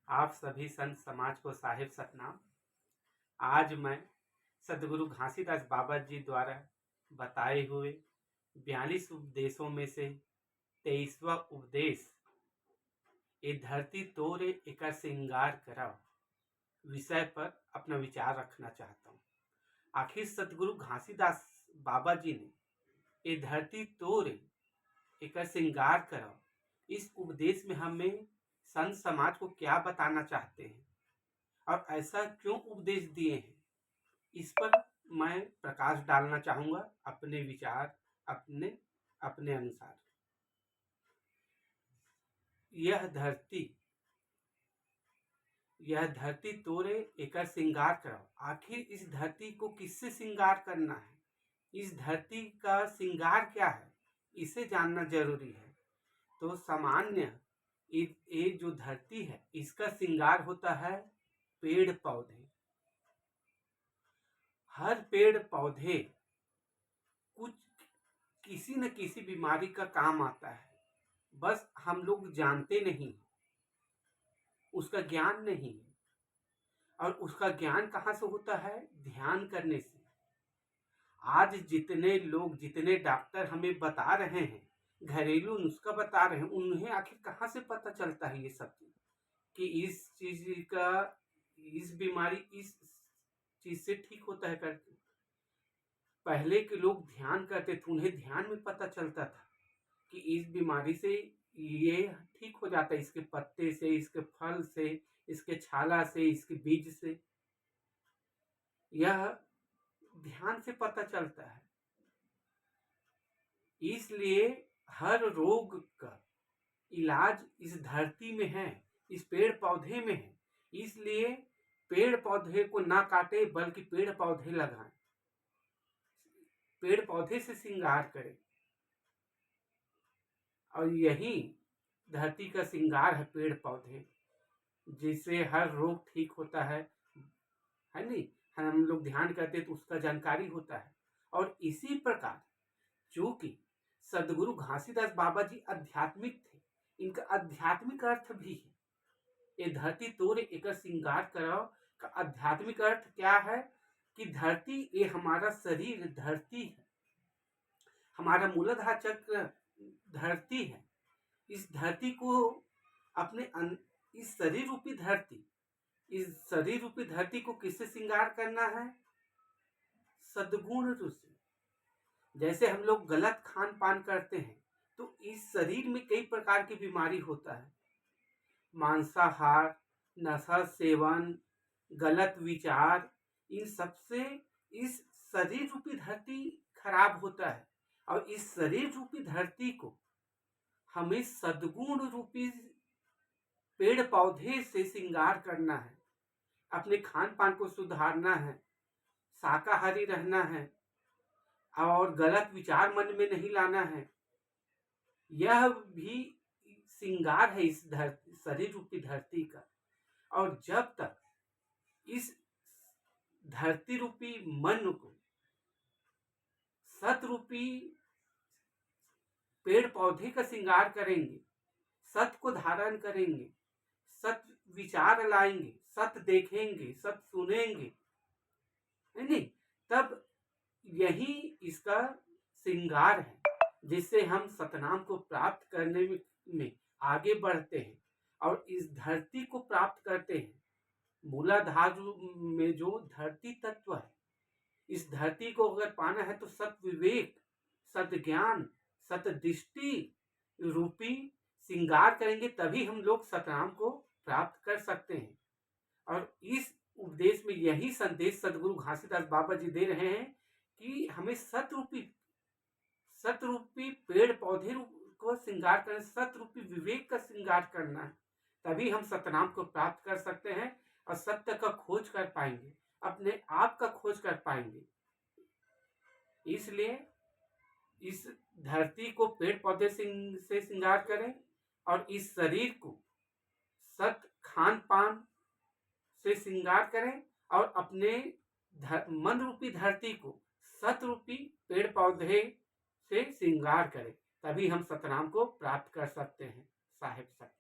आप सभी संत समाज को साहिब सतनाम। आज मैं सदगुरु घासीदास बाबा जी द्वारा बताए हुए 42 उपदेशों में से 23वां उपदेश ये धरती तोरे एकर श्रृंगार कराओ विषय पर अपना विचार रखना चाहता हूँ। आखिर सदगुरु घासीदास बाबा जी ने ये धरती तोरे एकर श्रृंगार कराओ इस उपदेश में हमें संत समाज को क्या बताना चाहते हैं और ऐसा क्यों उपदेश दिए हैं, इस पर मैं प्रकाश डालना चाहूंगा अपने विचार अपने अपने अनुसार। यह धरती तोरे एकर श्रृंगार कराओ। आखिर इस धरती को किससे श्रृंगार करना है, इस धरती का श्रृंगार क्या है, इसे जानना जरूरी है। तो सामान्य ये जो धरती है इसका श्रृंगार होता है पेड़ पौधे। हर पेड़ पौधे कुछ किसी न किसी बीमारी का काम आता है, बस हम लोग जानते नहीं, उसका ज्ञान नहीं। और उसका ज्ञान कहाँ से होता है? ध्यान करने से। आज जितने लोग जितने डॉक्टर हमें बता रहे हैं, घरेलू नुस्खा बता रहे हैं, उन्हें आखिर कहाँ से पता चलता है ये सब चीज कि इस चीज का इस बीमारी इस चीज से ठीक होता है करके। पहले के लोग ध्यान करते थे, उन्हें ध्यान में पता चलता था कि इस बीमारी से ये ठीक हो जाता है, इसके पत्ते से, इसके फल से, इसके छाला से, इसके बीज से। यह ध्यान से पता चलता है। इसलिए हर रोग का इलाज इस धरती में है, इस पेड़ पौधे में है। इसलिए पेड़ पौधे को ना काटे बल्कि पेड़ पौधे लगाएं, पेड़ पौधे से श्रृंगार करें। और यही धरती का श्रृंगार है, पेड़ पौधे, जिससे हर रोग ठीक होता है नहीं? हम लोग ध्यान करते तो उसका जानकारी होता है। और इसी प्रकार चूंकि सदगुरु घासीदास बाबा जी आध्यात्मिक थे, इनका आध्यात्मिक अर्थ भी है। ये धरती तोरे एकर श्रृंगार कराओ का आध्यात्मिक अर्थ क्या है कि धरती ये हमारा शरीर धरती है, हमारा मूलाधार चक्र धरती है। इस धरती को अपने इस शरीर रूपी धरती को किससे श्रृंगार करना है? सद्गुण रूप से। जैसे हम लोग गलत खान पान करते हैं तो इस शरीर में कई प्रकार की बीमारी होता है। मांसाहार, नशा सेवन, गलत विचार, इन सबसे इस शरीर रूपी धरती खराब होता है। और इस शरीर रूपी धरती को हमें सद्गुण रूपी पेड़ पौधे से श्रृंगार करना है, अपने खान पान को सुधारना है, शाकाहारी रहना है और गलत विचार मन में नहीं लाना है। यह भी श्रृंगार है इस शरीर रूपी धरती का। और जब तक इस धरती रूपी मन को सत रूपी पेड़ पौधे का श्रृंगार करेंगे, सत को धारण करेंगे, सत विचार लाएंगे, सत देखेंगे, सत सुनेंगे, नहीं, तब यही इसका श्रृंगार है जिससे हम सतनाम को प्राप्त करने में आगे बढ़ते हैं और इस धरती को प्राप्त करते हैं। मूलाधार में जो धरती तत्व है, इस धरती को अगर पाना है तो सत विवेक, सत ज्ञान, सत दृष्टि रूपी श्रृंगार करेंगे, तभी हम लोग सतनाम को प्राप्त कर सकते हैं। और इस उपदेश में यही संदेश सदगुरु घासीदास बाबा जी दे रहे हैं कि हमें सत रूपी पेड़ पौधे को श्रृंगार करना, सत रूपी विवेक का श्रृंगार करना है, तभी हम सतनाम को प्राप्त कर सकते हैं और सत्य का खोज कर पाएंगे, अपने आप का खोज कर पाएंगे। इसलिए इस धरती को पेड़ पौधे से श्रृंगार करें और इस शरीर को सत खान पान से श्रृंगार करें और अपने मन रूपी धरती को सत रूपी पेड़ पौधे से श्रृंगार करें, तभी हम सतनाम को प्राप्त कर सकते हैं। साहिब सत।